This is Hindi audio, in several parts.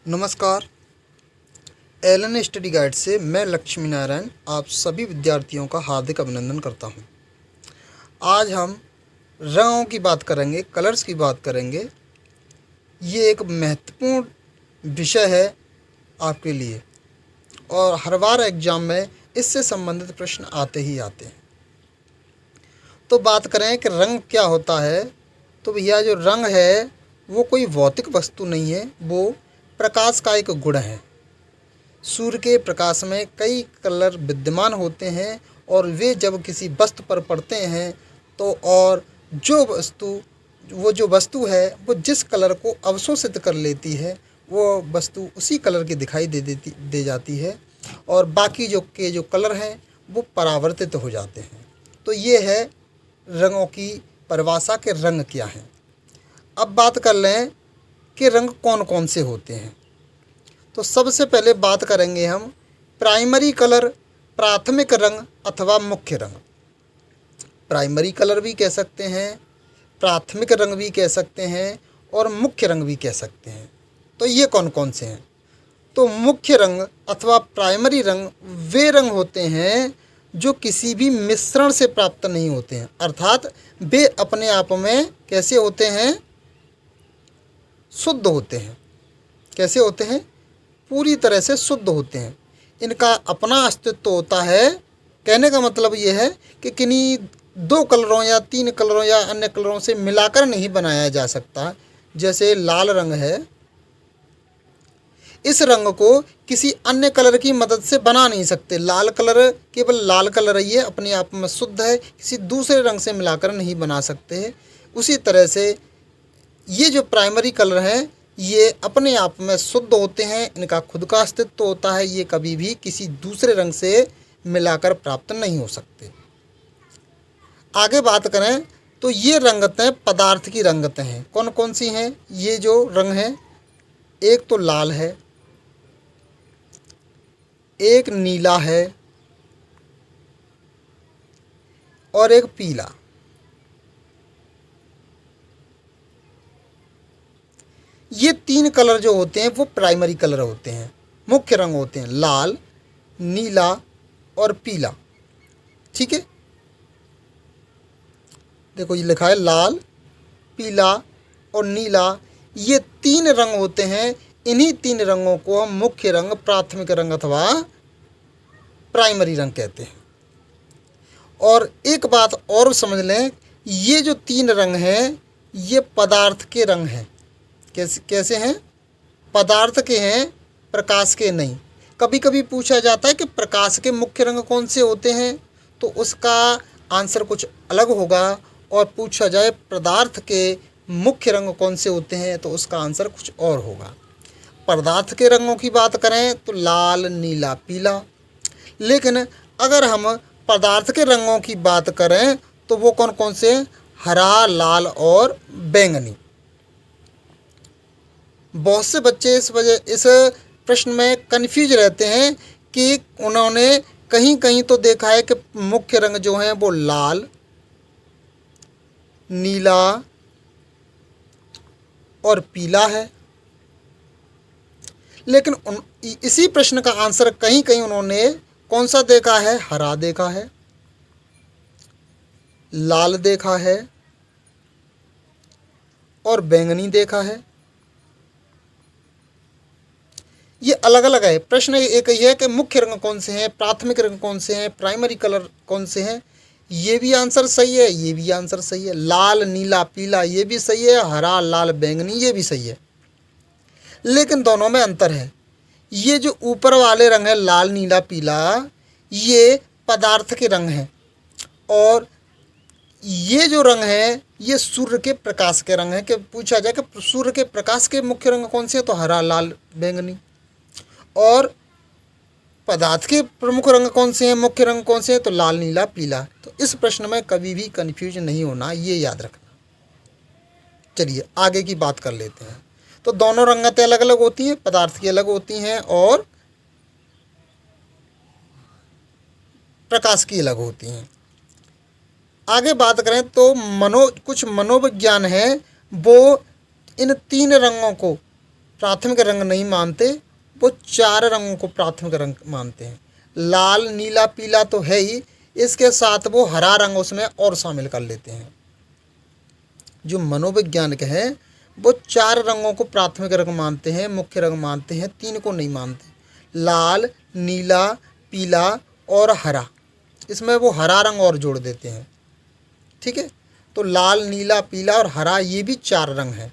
नमस्कार। एलन स्टडी गाइड से मैं लक्ष्मी नारायण आप सभी विद्यार्थियों का हार्दिक अभिनंदन करता हूं। आज हम रंगों की बात करेंगे, कलर्स की बात करेंगे। ये एक महत्वपूर्ण विषय है आपके लिए और हर बार एग्ज़ाम में इससे संबंधित प्रश्न आते ही आते हैं। तो बात करें कि रंग क्या होता है, तो भैया जो रंग है वो कोई भौतिक वस्तु नहीं है, वो प्रकाश का एक गुण है। सूर्य के प्रकाश में कई कलर विद्यमान होते हैं और वे जब किसी वस्तु पर पड़ते हैं तो और जो वस्तु है वो जिस कलर को अवशोषित कर लेती है वो वस्तु उसी कलर की दिखाई दे जाती है और बाकी जो कलर हैं वो परावर्तित हो जाते हैं। तो ये है रंगों की परिभाषा के रंग क्या हैं। अब बात कर लें कि रंग कौन कौन से होते हैं। तो सबसे पहले बात करेंगे हम प्राइमरी कलर, प्राथमिक रंग अथवा मुख्य रंग। प्राइमरी कलर भी कह सकते हैं, प्राथमिक रंग भी कह सकते हैं और मुख्य रंग भी कह सकते हैं। तो ये कौन कौन से हैं? तो मुख्य रंग अथवा प्राइमरी रंग वे रंग होते हैं जो किसी भी मिश्रण से प्राप्त नहीं होते हैं, अर्थात वे अपने आप में कैसे होते हैं? शुद्ध होते हैं। कैसे होते हैं? पूरी तरह से शुद्ध होते हैं। इनका अपना अस्तित्व होता है। कहने का मतलब ये है कि किन्हीं दो कलरों या तीन कलरों या अन्य कलरों से मिलाकर नहीं बनाया जा सकता। जैसे लाल रंग है, इस रंग को किसी अन्य कलर की मदद से बना नहीं सकते। लाल कलर केवल लाल कलर ही है, अपने आप में शुद्ध है, किसी दूसरे रंग से मिलाकर नहीं बना सकते हैं। उसी तरह से ये जो प्राइमरी कलर हैं ये अपने आप में शुद्ध होते हैं, इनका खुद का अस्तित्व होता है, ये कभी भी किसी दूसरे रंग से मिलाकर प्राप्त नहीं हो सकते। आगे बात करें तो ये रंगतें पदार्थ की रंगतें हैं। कौन कौन सी हैं ये जो रंग हैं? एक तो लाल है, एक नीला है और एक पीला। ये तीन कलर जो होते हैं वो प्राइमरी कलर होते हैं, मुख्य रंग होते हैं, लाल, नीला और पीला। ठीक है, देखो ये लिखा है लाल, पीला और नीला, ये तीन रंग होते हैं। इन्हीं तीन रंगों को हम मुख्य रंग, प्राथमिक रंग अथवा प्राइमरी रंग कहते हैं। और एक बात और समझ लें, ये जो तीन रंग हैं ये पदार्थ के रंग हैं। कैसे हैं? पदार्थ के हैं, प्रकाश के नहीं। कभी कभी पूछा जाता है कि प्रकाश के मुख्य रंग कौन से होते हैं, तो उसका आंसर कुछ अलग होगा। और पूछा जाए पदार्थ के मुख्य रंग कौन से होते हैं तो उसका आंसर कुछ और होगा। पदार्थ के रंगों की बात करें तो लाल, नीला, पीला। लेकिन अगर हम पदार्थ के रंगों की बात करें तो वो कौन कौन से हैं? हरा, लाल और बैंगनी। बहुत से बच्चे इस प्रश्न में कन्फ्यूज रहते हैं कि उन्होंने कहीं कहीं तो देखा है कि मुख्य रंग जो हैं वो लाल, नीला और पीला है, लेकिन इसी प्रश्न का आंसर कहीं कहीं उन्होंने कौन सा देखा है? हरा देखा है, लाल देखा है और बैंगनी देखा है। ये अलग अलग है। प्रश्न एक ही है कि मुख्य रंग कौन से हैं, प्राथमिक रंग कौन से हैं, प्राइमरी कलर कौन से हैं। ये भी आंसर सही है, ये भी आंसर सही है। लाल, नीला, पीला ये भी सही है, हरा, लाल, बैंगनी ये भी सही है। लेकिन दोनों में अंतर है। ये जो ऊपर वाले रंग है लाल, नीला, पीला, ये पदार्थ के रंग हैं और ये जो रंग है ये सूर्य के प्रकाश के रंग हैं। कि पूछा जाए कि सूर्य के प्रकाश के मुख्य रंग कौन से हैं, तो हरा, लाल, बैंगनी। और पदार्थ के प्रमुख रंग कौन से हैं, मुख्य रंग कौन से हैं, तो लाल, नीला, पीला। तो इस प्रश्न में कभी भी कन्फ्यूज नहीं होना, ये याद रखना। चलिए आगे की बात कर लेते हैं। तो दोनों रंगतें अलग अलग होती हैं, पदार्थ की अलग होती हैं और प्रकाश की अलग होती हैं। आगे बात करें तो कुछ मनोविज्ञान है वो इन तीन रंगों को प्राथमिक रंग नहीं मानते, वो 4 रंगों को प्राथमिक रंग मानते हैं। लाल, नीला, पीला तो है ही, इसके साथ वो हरा रंग उसमें और शामिल कर लेते हैं। जो मनोवैज्ञानिक हैं वो 4 रंगों को प्राथमिक रंग मानते हैं, मुख्य रंग मानते हैं, 3 को नहीं मानते। लाल, नीला, पीला और हरा, इसमें वो हरा रंग और जोड़ देते हैं। ठीक है, तो लाल, नीला, पीला और हरा ये भी 4 रंग हैं,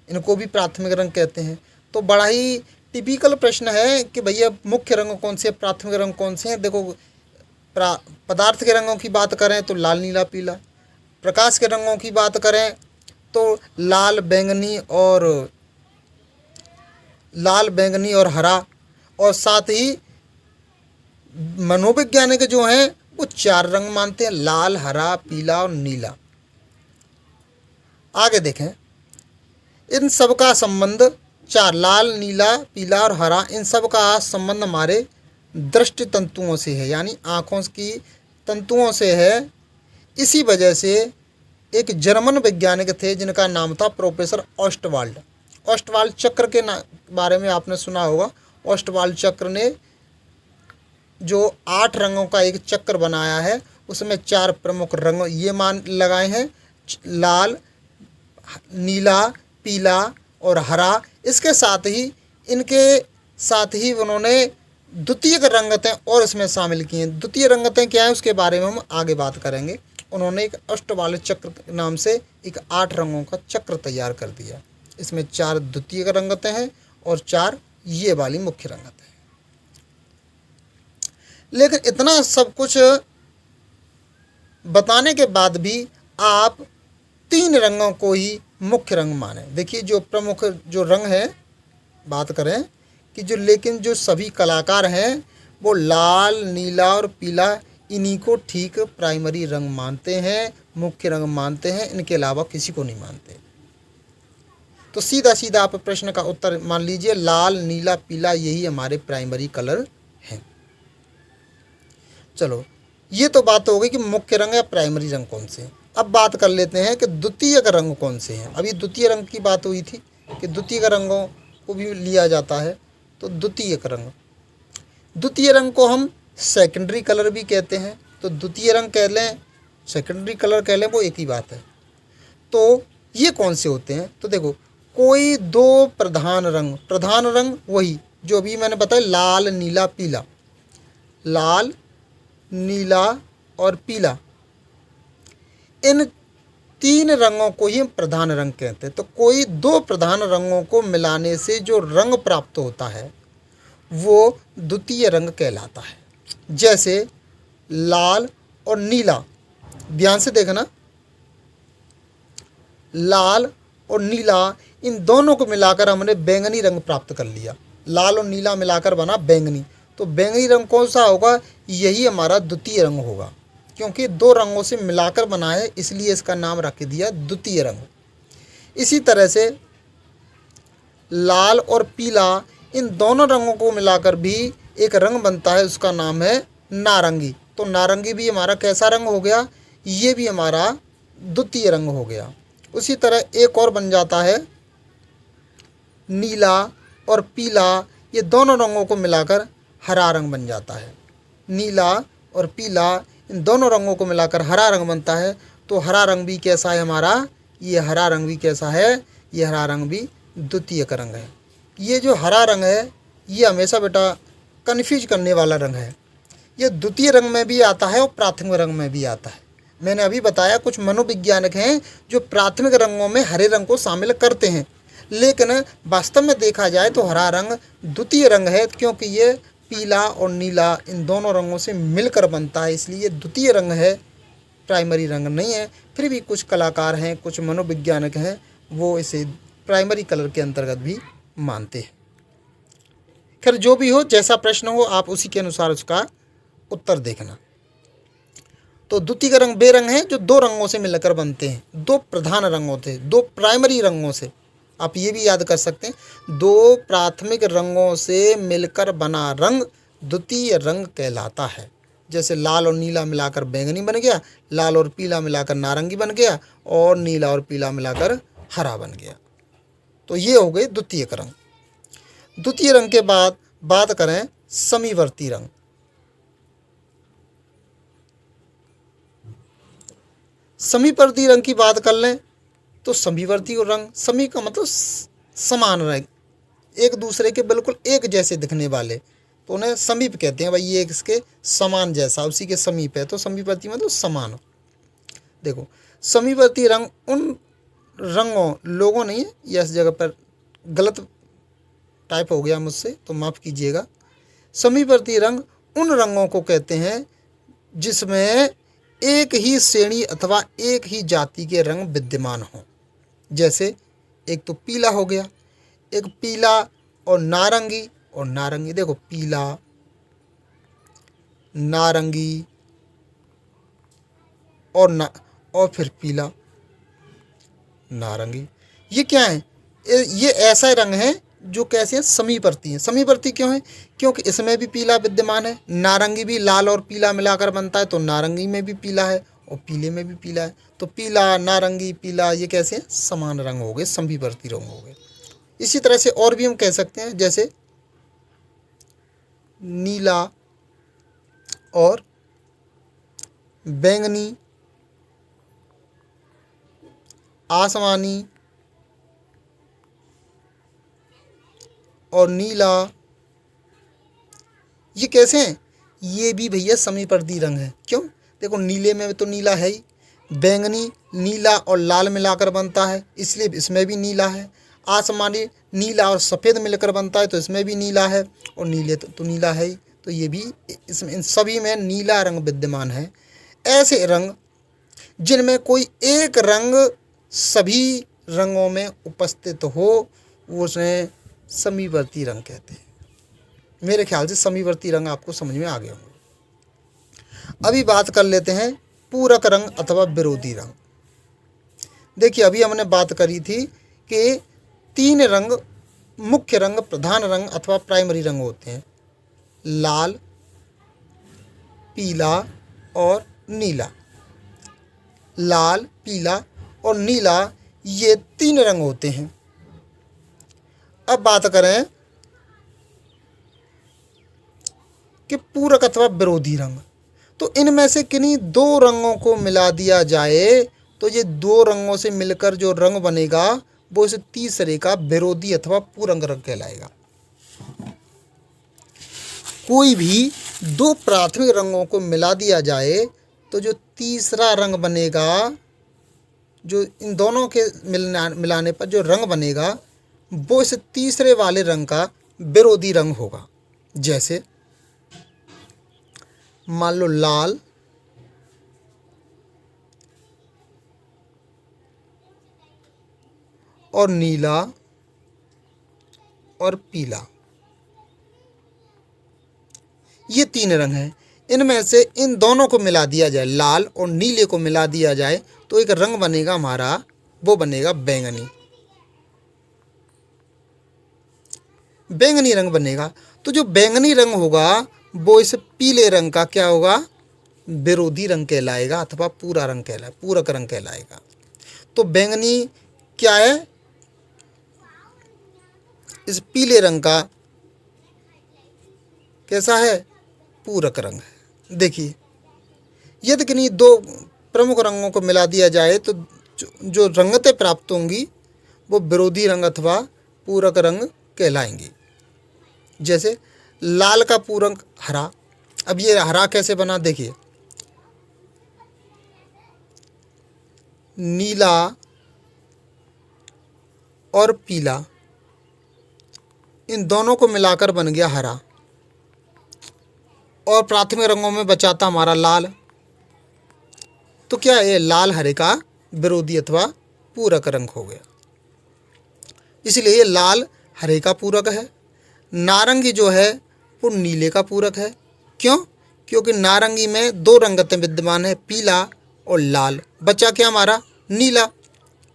इनको भी प्राथमिक रंग कहते हैं। तो बड़ा ही टिपिकल प्रश्न है कि भैया मुख्य रंग कौन से हैं, प्राथमिक रंग कौन से हैं। देखो, पदार्थ के रंगों की बात करें तो लाल, नीला, पीला। प्रकाश के रंगों की बात करें तो लाल, बैंगनी और हरा। और साथ ही मनोवैज्ञानिक जो हैं वो 4 रंग मानते हैं, लाल, हरा, पीला और नीला। आगे देखें, इन सब का संबंध 4 लाल, नीला, पीला और हरा, इन सब का संबंध हमारे दृष्टि तंतुओं से है, यानी आँखों की तंतुओं से है। इसी वजह से एक जर्मन वैज्ञानिक थे जिनका नाम था प्रोफेसर ऑस्टवाल्ड। ऑस्टवाल्ड चक्र के बारे में आपने सुना होगा। ऑस्टवाल्ड चक्र ने जो 8 रंगों का एक चक्र बनाया है, उसमें 4 प्रमुख रंग ये मान लगाए हैं, लाल, नीला, पीला और हरा। इसके साथ ही उन्होंने द्वितीयक रंगतें और इसमें शामिल की हैं। द्वितीय रंगतें क्या है उसके बारे में हम आगे बात करेंगे। उन्होंने एक अष्टवाल चक्र नाम से एक 8 रंगों का चक्र तैयार कर दिया। इसमें 4 द्वितीयक रंगतें हैं और 4 ये वाली मुख्य रंगतें हैं। लेकिन इतना सब कुछ बताने के बाद भी आप 3 रंगों को ही मुख्य रंग माने। देखिए, जो प्रमुख जो रंग है, बात करें कि लेकिन जो सभी कलाकार हैं वो लाल, नीला और पीला, इन्हीं को ठीक प्राइमरी रंग मानते हैं, मुख्य रंग मानते हैं, इनके अलावा किसी को नहीं मानते। तो सीधा सीधा आप प्रश्न का उत्तर मान लीजिए, लाल, नीला, पीला यही हमारे प्राइमरी कलर हैं। चलो, ये तो बात हो गई कि मुख्य रंग या प्राइमरी रंग कौन से हैं। अब बात कर लेते हैं कि द्वितीयक रंग कौन से हैं। अभी द्वितीय रंग की बात हुई थी कि द्वितीयक रंगों को भी लिया जाता है। तो द्वितीय रंग को हम सेकेंडरी कलर भी कहते हैं। तो द्वितीय रंग कह लें, सेकेंडरी कलर कह लें, वो एक ही बात है। तो ये कौन से होते हैं? तो देखो, कोई 2 प्रधान रंग वही जो अभी मैंने बताया, लाल, नीला, पीला। लाल, नीला और पीला, इन 3 रंगों को ही हम प्रधान रंग कहते हैं। तो कोई 2 प्रधान रंगों को मिलाने से जो रंग प्राप्त होता है वो द्वितीय रंग कहलाता है। जैसे लाल और नीला, ध्यान से देखना, लाल और नीला इन दोनों को मिलाकर हमने बैंगनी रंग प्राप्त कर लिया। लाल और नीला मिलाकर बना बैंगनी। तो बैंगनी रंग कौन सा होगा? यही हमारा द्वितीय रंग होगा, क्योंकि 2 रंगों से मिलाकर बना है, इसलिए इसका नाम रख दिया द्वितीय रंग। इसी तरह से लाल और पीला, इन दोनों रंगों को मिलाकर भी एक रंग बनता है, उसका नाम है नारंगी। तो नारंगी भी हमारा कैसा रंग हो गया? ये भी हमारा द्वितीय रंग हो गया। उसी तरह एक और बन जाता है नीला और पीला, ये दोनों रंगों को मिलाकर हरा रंग बन जाता है। नीला और पीला इन दोनों रंगों को मिलाकर हरा रंग बनता है। तो हरा रंग भी कैसा है हमारा? ये हरा रंग भी कैसा है? ये हरा रंग भी द्वितीयक रंग है। ये जो हरा रंग है ये हमेशा बेटा कन्फ्यूज करने वाला रंग है। ये द्वितीय रंग में भी आता है और प्राथमिक रंग में भी आता है। मैंने अभी बताया कुछ मनोवैज्ञानिक हैं जो प्राथमिक रंगों में हरे रंग को शामिल करते हैं, लेकिन वास्तव में देखा जाए तो हरा रंग द्वितीय रंग है, क्योंकि ये पीला और नीला इन दोनों रंगों से मिलकर बनता है, इसलिए द्वितीय रंग है, प्राइमरी रंग नहीं है। फिर भी कुछ कलाकार हैं, कुछ मनोवैज्ञानिक हैं, वो इसे प्राइमरी कलर के अंतर्गत भी मानते हैं। खैर, जो भी हो, जैसा प्रश्न हो आप उसी के अनुसार उसका उत्तर देखना। तो द्वितीय रंग वे रंग हैं जो 2 रंगों से मिलकर बनते हैं, 2 प्रधान रंगों से, 2 प्राइमरी रंगों से। आप ये भी याद कर सकते हैं, 2 प्राथमिक रंगों से मिलकर बना रंग द्वितीय रंग कहलाता है। जैसे लाल और नीला मिलाकर बैंगनी बन गया, लाल और पीला मिलाकर नारंगी बन गया, और नीला और पीला मिलाकर हरा बन गया। तो ये हो गए द्वितीयक रंग। द्वितीय रंग के बाद बात करें समीवर्ती रंग। समीवर्ती रंग की बात कर लें तो समीवर्ती रंग, समी का मतलब समान रंग, एक दूसरे के बिल्कुल एक जैसे दिखने वाले, तो उन्हें समीप कहते हैं। भाई ये इसके समान जैसा, उसी के समीप है, तो समीवर्ती मतलब समान। देखो समीवर्ती रंग उन रंगों, लोगों नहीं है, यह इस जगह पर गलत टाइप हो गया मुझसे, तो माफ़ कीजिएगा। समीवर्ती रंग उन रंगों को कहते हैं जिसमें एक ही श्रेणी अथवा एक ही जाति के रंग विद्यमान हों। जैसे एक तो पीला हो गया, एक पीला और नारंगी, देखो पीला, नारंगी और फिर पीला, नारंगी। ये क्या है? ये ऐसा रंग है जो कैसे हैं? समीवर्ती हैं। समीवर्ती क्यों है? क्योंकि इसमें भी पीला विद्यमान है, नारंगी भी लाल और पीला मिलाकर बनता है, तो नारंगी में भी पीला है और पीले में भी पीला है, तो पीला, नारंगी, पीला, ये कैसे हैं? समान रंग हो गए, समीवर्ती रंग हो गए। इसी तरह से और भी हम कह सकते हैं, जैसे नीला और बैंगनी, आसमानी और नीला, ये कैसे हैं? ये भी भैया समीवर्ती रंग है। क्यों? देखो नीले में तो नीला है ही, बैंगनी नीला और लाल मिलाकर बनता है, इसलिए इसमें भी नीला है। आसमानी नीला और सफ़ेद मिलकर बनता है, तो इसमें भी नीला है, और नीले तो नीला है ही, तो ये भी इसमें, इन सभी में नीला रंग विद्यमान है। ऐसे रंग जिनमें कोई एक रंग सभी रंगों में उपस्थित हो, उसे समीवर्ती रंग कहते हैं। मेरे ख्याल से समीवर्ती रंग आपको समझ में आ गए होंगे। अभी बात कर लेते हैं पूरक रंग अथवा विरोधी रंग। देखिए अभी हमने बात करी थी कि 3 रंग, मुख्य रंग, प्रधान रंग अथवा प्राइमरी रंग होते हैं, लाल, पीला और नीला। लाल, पीला और नीला, ये 3 रंग होते हैं। अब बात करें कि पूरक अथवा विरोधी रंग, तो इनमें से किन्हीं 2 रंगों को मिला दिया जाए तो ये 2 रंगों से मिलकर जो रंग बनेगा वो इस तीसरे का विरोधी अथवा पूरक रंग कहलाएगा। कोई भी 2 प्राथमिक रंगों को मिला दिया जाए तो जो तीसरा रंग बनेगा, जो इन दोनों के मिलाने पर जो रंग बनेगा वो इस तीसरे वाले रंग का विरोधी रंग होगा। जैसे मान लो लाल और नीला और पीला, ये 3 रंग हैं। इनमें से इन दोनों को मिला दिया जाए, लाल और नीले को मिला दिया जाए तो एक रंग बनेगा हमारा, वो बनेगा बैंगनी। बैंगनी रंग बनेगा, तो जो बैंगनी रंग होगा वो इस पीले रंग का क्या होगा? विरोधी रंग कहलाएगा अथवा पूरक रंग कहलाएगा। तो बैंगनी क्या है? इस पीले रंग का कैसा है? पूरक रंग है। देखिए यदि किन्हीं 2 प्रमुख रंगों को मिला दिया जाए तो जो रंगतें प्राप्त होंगी वो विरोधी रंग अथवा पूरक रंग कहलाएंगी। जैसे लाल का पूरक हरा। अब ये हरा कैसे बना? देखिए नीला और पीला, इन दोनों को मिलाकर बन गया हरा, और प्राथमिक रंगों में बचा था हमारा लाल। तो क्या है? लाल हरे का विरोधी अथवा पूरक रंग हो गया, इसलिए ये लाल हरे का पूरक है। नारंगी जो है वो नीले का पूरक है। क्यों? क्योंकि नारंगी में 2 रंगतें विद्यमान है, पीला और लाल, बचा क्या हमारा? नीला,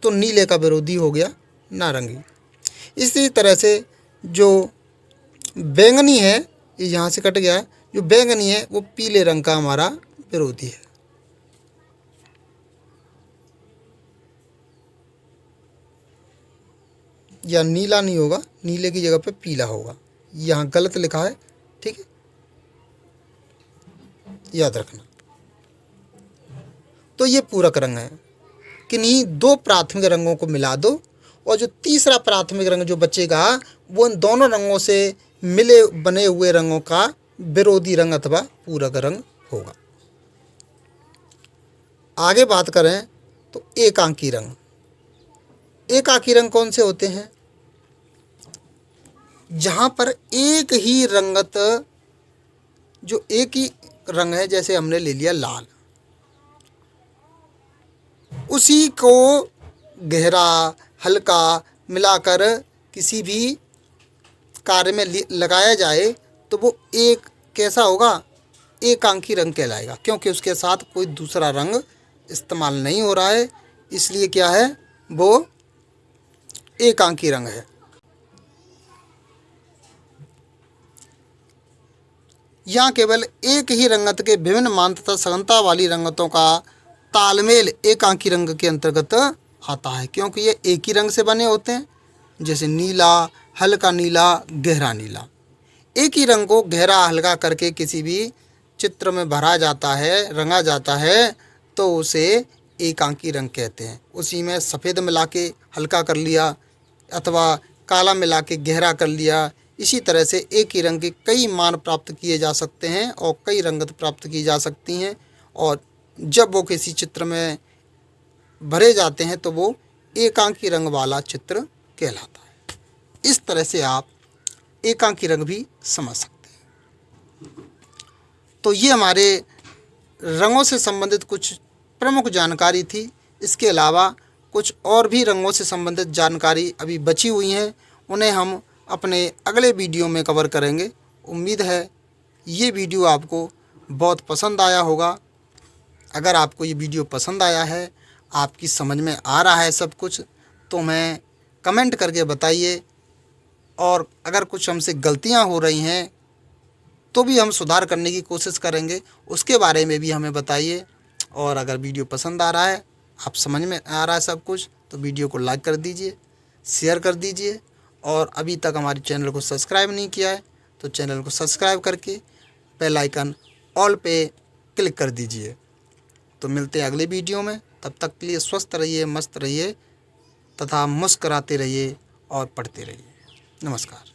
तो नीले का विरोधी हो गया नारंगी। इसी तरह से जो बैंगनी है, ये यहाँ से कट गया, जो बैंगनी है वो पीले रंग का हमारा विरोधी है। या नीला नहीं होगा, नीले की जगह पे पीला होगा। यहाँ गलत लिखा है, ठीक है, याद रखना। तो ये पूरक रंग है। किन्हीं दो प्राथमिक रंगों को मिला दो और जो तीसरा प्राथमिक रंग जो बचेगा वो इन दोनों रंगों से मिले बने हुए रंगों का विरोधी रंग अथवा पूरक रंग होगा। आगे बात करें तो एकांकी रंग। एकांकी रंग कौन से होते हैं? जहाँ पर एक ही रंगत, जो एक ही रंग है, जैसे हमने ले लिया लाल, उसी को गहरा हल्का मिलाकर किसी भी कार्य में लगाया जाए तो वो एक कैसा होगा? एकांकी रंग कहलाएगा, क्योंकि उसके साथ कोई दूसरा रंग इस्तेमाल नहीं हो रहा है, इसलिए क्या है, वो एकांकी रंग है। यहाँ केवल एक ही रंगत के विभिन्न मान तथा सघनता वाली रंगतों का तालमेल एकांकी रंग के अंतर्गत आता है, क्योंकि ये एक ही रंग से बने होते हैं, जैसे नीला, हल्का नीला, गहरा नीला। एक ही रंग को गहरा हल्का करके किसी भी चित्र में भरा जाता है, रंगा जाता है, तो उसे एकांकी रंग कहते हैं। उसी में सफ़ेद मिला के हल्का कर लिया अथवा काला मिला के गहरा कर लिया, इसी तरह से एक ही रंग के कई मान प्राप्त किए जा सकते हैं और कई रंगत प्राप्त की जा सकती हैं, और जब वो किसी चित्र में भरे जाते हैं तो वो एकांकी रंग वाला चित्र कहलाता है। इस तरह से आप एकांकी रंग भी समझ सकते हैं। तो ये हमारे रंगों से संबंधित कुछ प्रमुख जानकारी थी। इसके अलावा कुछ और भी रंगों से संबंधित जानकारी अभी बची हुई हैं, उन्हें हम अपने अगले वीडियो में कवर करेंगे। उम्मीद है ये वीडियो आपको बहुत पसंद आया होगा। अगर आपको ये वीडियो पसंद आया है, आपकी समझ में आ रहा है सब कुछ, तो हमें कमेंट करके बताइए, और अगर कुछ हमसे गलतियां हो रही हैं तो भी हम सुधार करने की कोशिश करेंगे, उसके बारे में भी हमें बताइए। और अगर वीडियो पसंद आ रहा है, आप समझ में आ रहा है सब कुछ, तो वीडियो को लाइक कर दीजिए, शेयर कर दीजिए, और अभी तक हमारे चैनल को सब्सक्राइब नहीं किया है तो चैनल को सब्सक्राइब करके बेल आइकन ऑल पे क्लिक कर दीजिए। तो मिलते हैं अगले वीडियो में, तब तक के लिए स्वस्थ रहिए, मस्त रहिए तथा मुस्कराते रहिए और पढ़ते रहिए। नमस्कार।